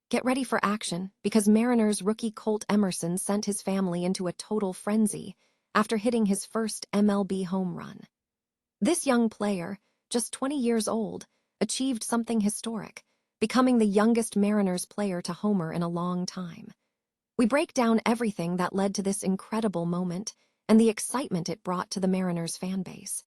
Get ready for action, because Mariners rookie Colt Emerson sent his family into a total frenzy after hitting his first MLB home run. This young player, just 20 years old, achieved something historic, becoming the youngest Mariners player to homer in a long time. We break down everything that led to this incredible moment and the excitement it brought to the Mariners fan base.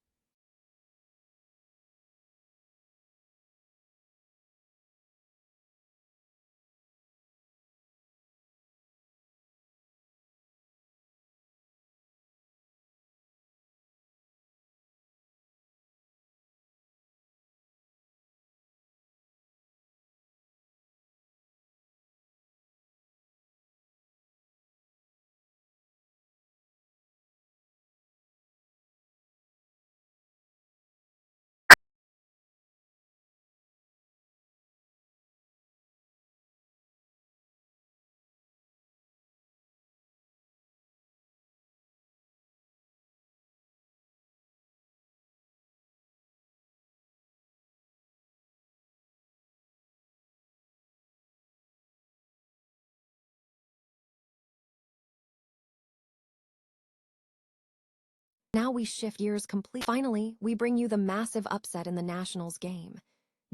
Now we shift gears completely. Finally, we bring you the massive upset in the Nationals game.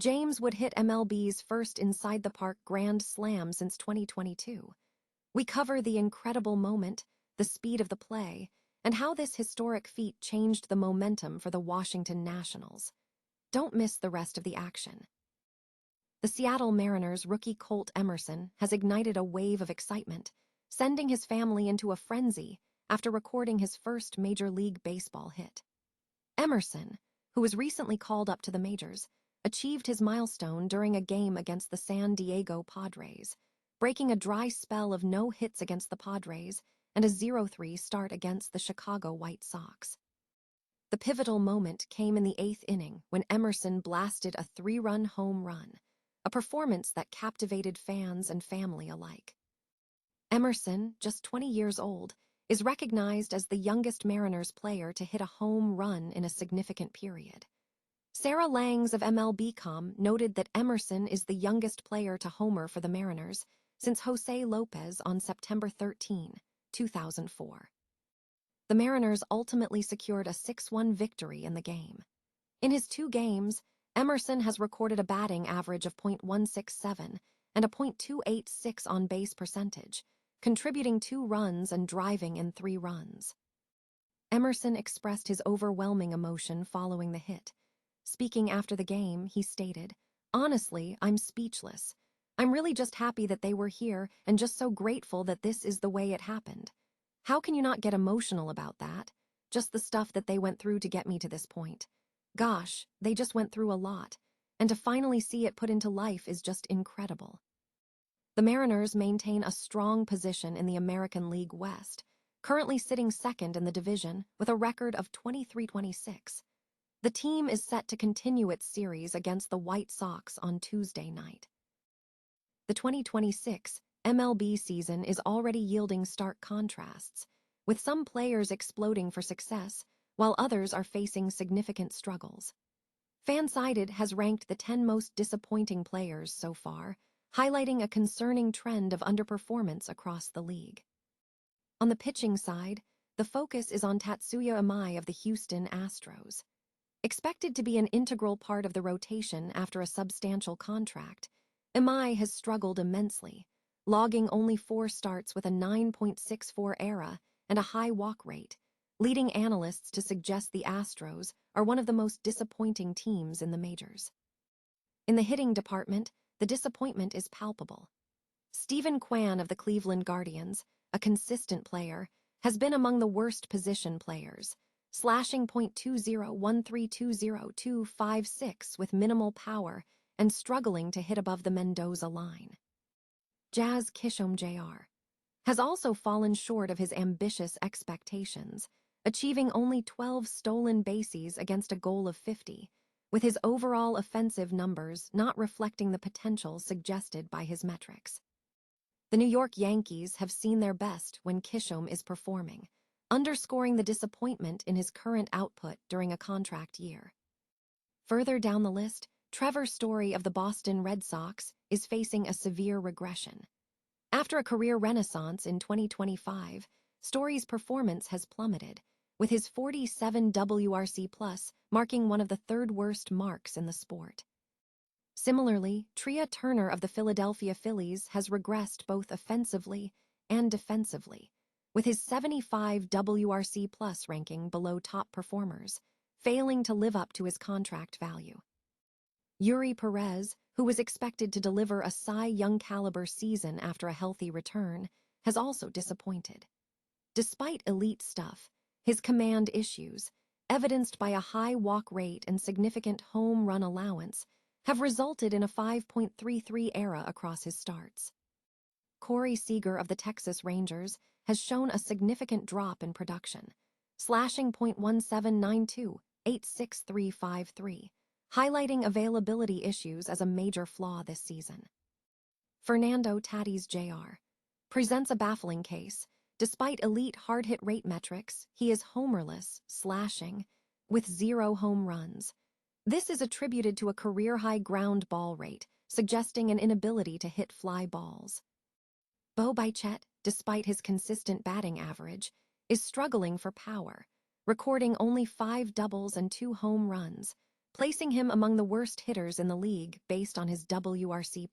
James would hit MLB's first inside-the-park grand slam since 2022. We cover the incredible moment, the speed of the play, and how this historic feat changed the momentum for the Washington Nationals. Don't miss the rest of the action. The Seattle Mariners rookie Colt Emerson has ignited a wave of excitement, sending his family into a frenzy after recording his first Major League Baseball hit. Emerson, who was recently called up to the majors, achieved his milestone during a game against the San Diego Padres, breaking a dry spell of no hits against the Padres and a 0-3 start against the Chicago White Sox. The pivotal moment came in the 8th inning when Emerson blasted a 3-run home run, a performance that captivated fans and family alike. Emerson, just 20 years old, is recognized as the youngest Mariners player to hit a home run in a significant period. Sarah Langs of MLB.com noted that Emerson is the youngest player to homer for the Mariners since Jose Lopez on September 13, 2004. The Mariners ultimately secured a 6-1 victory in the game. In his 2 games, Emerson has recorded a batting average of .167 and a .286 on-base percentage, contributing 2 runs and driving in 3 runs. Emerson expressed his overwhelming emotion following the hit. Speaking after the game, he stated, "Honestly, I'm speechless. I'm really just happy that they were here and just so grateful that this is the way it happened. How can you not get emotional about that? Just the stuff that they went through to get me to this point. Gosh, they just went through a lot, and to finally see it put into life is just incredible." The Mariners maintain a strong position in the American League West, currently sitting second in the division with a record of 23-26. The team is set to continue its series against the White Sox on Tuesday night. The 2026 MLB season is already yielding stark contrasts, with some players exploding for success while others are facing significant struggles. Fansided has ranked the 10 most disappointing players so far, highlighting a concerning trend of underperformance across the league. On the pitching side, the focus is on Tatsuya Imai of the Houston Astros. Expected to be an integral part of the rotation after a substantial contract, Imai has struggled immensely, logging only 4 starts with a 9.64 ERA and a high walk rate, leading analysts to suggest the Astros are one of the most disappointing teams in the majors. In the hitting department, the disappointment is palpable. Stephen Kwan of the Cleveland Guardians, a consistent player, has been among the worst position players, slashing .201320.256 with minimal power and struggling to hit above the Mendoza line. Jazz Kishom Jr. has also fallen short of his ambitious expectations, achieving only 12 stolen bases against a goal of 50, with his overall offensive numbers not reflecting the potential suggested by his metrics. The New York Yankees have seen their best when Kishom is performing, underscoring the disappointment in his current output during a contract year. Further down the list, Trevor Story of the Boston Red Sox is facing a severe regression. After a career renaissance in 2025, Story's performance has plummeted, with his 47 WRC+ marking one of the third-worst marks in the sport. Similarly, Trea Turner of the Philadelphia Phillies has regressed both offensively and defensively, with his 75 WRC+ ranking below top performers, failing to live up to his contract value. Yuri Perez, who was expected to deliver a Cy Young caliber season after a healthy return, has also disappointed. Despite elite stuff, his command issues, evidenced by a high walk rate and significant home run allowance, have resulted in a 5.33 ERA across his starts. Corey Seager of the Texas Rangers has shown a significant drop in production, slashing .1792, 86353, highlighting availability issues as a major flaw this season. Fernando Tatis Jr. presents a baffling case. Despite elite hard-hit rate metrics, he is homerless, slashing, with 0 home runs. This is attributed to a career-high ground ball rate, suggesting an inability to hit fly balls. Bichette, despite his consistent batting average, is struggling for power, recording only 5 doubles and 2 home runs, placing him among the worst hitters in the league based on his WRC+.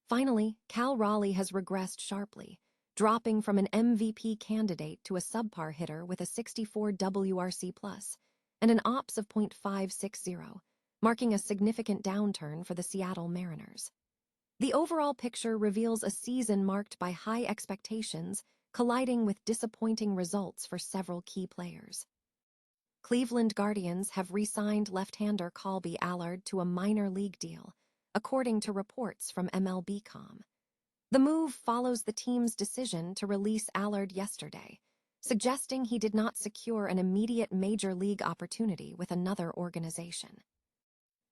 Finally, Cal Raleigh has regressed sharply, dropping from an MVP candidate to a subpar hitter with a 64 WRC+ and an OPS of .560, marking a significant downturn for the Seattle Mariners. The overall picture reveals a season marked by high expectations colliding with disappointing results for several key players. Cleveland Guardians have re-signed left-hander Colby Allard to a minor league deal, according to reports from MLB.com. The move follows the team's decision to release Allard yesterday, suggesting he did not secure an immediate major league opportunity with another organization.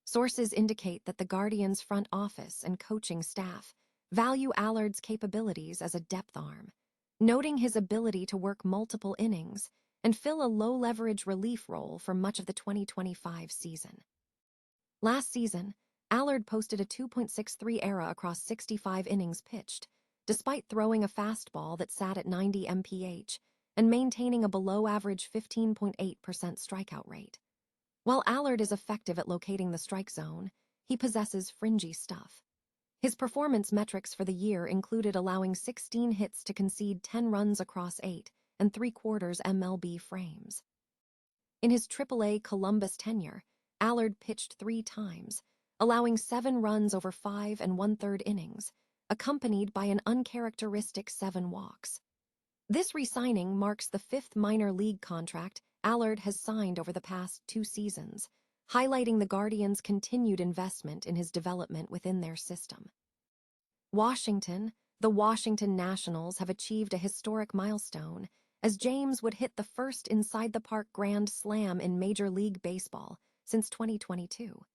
Sources indicate that the Guardians' front office and coaching staff value Allard's capabilities as a depth arm, noting his ability to work multiple innings and fill a low-leverage relief role for much of the 2025 season. Last season, Allard posted a 2.63 ERA across 65 innings pitched, despite throwing a fastball that sat at 90 mph and maintaining a below-average 15.8% strikeout rate. While Allard is effective at locating the strike zone, he possesses fringy stuff. His performance metrics for the year included allowing 16 hits to concede 10 runs across 8 3/4 MLB frames. In his AAA Columbus tenure, Allard pitched 3 times, allowing 7 runs over 5 1/3 innings, accompanied by an uncharacteristic 7 walks. This re-signing marks the 5th minor league contract Allard has signed over the past 2 seasons, highlighting the Guardians' continued investment in his development within their system. The Washington Nationals have achieved a historic milestone, as James would hit the first inside-the-park grand slam in Major League Baseball since 2022.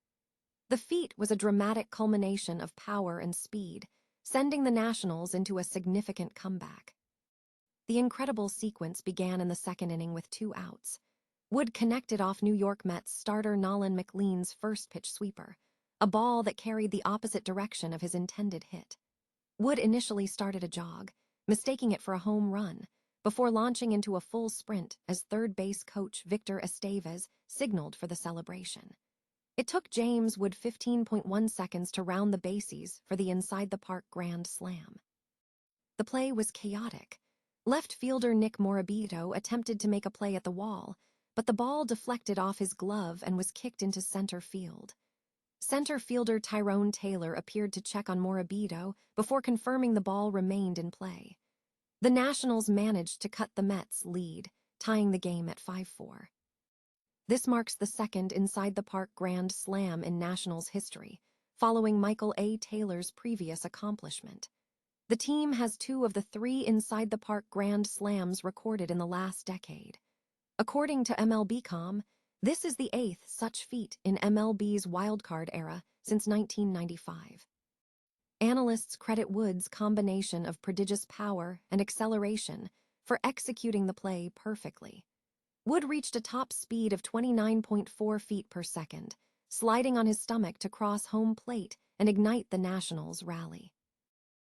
The feat was a dramatic culmination of power and speed, sending the Nationals into a significant comeback. The incredible sequence began in the second inning with 2 outs. Wood connected off New York Mets starter Nolan McLean's first-pitch sweeper, a ball that carried the opposite direction of his intended hit. Wood initially started a jog, mistaking it for a home run, before launching into a full sprint as third base coach Victor Estevez signaled for the celebration. It took James Wood 15.1 seconds to round the bases for the inside-the-park grand slam. The play was chaotic. Left fielder Nick Morabito attempted to make a play at the wall, but the ball deflected off his glove and was kicked into center field. Center fielder Tyrone Taylor appeared to check on Morabito before confirming the ball remained in play. The Nationals managed to cut the Mets' lead, tying the game at 5-4. This marks the second inside-the-park grand slam in Nationals history, following Michael A. Taylor's previous accomplishment. The team has 2 of the 3 inside-the-park grand slams recorded in the last decade. According to MLB.com, this is the 8th such feat in MLB's wildcard era since 1995. Analysts credit Wood's combination of prodigious power and acceleration for executing the play perfectly. Wood reached a top speed of 29.4 feet per second, sliding on his stomach to cross home plate and ignite the Nationals' rally.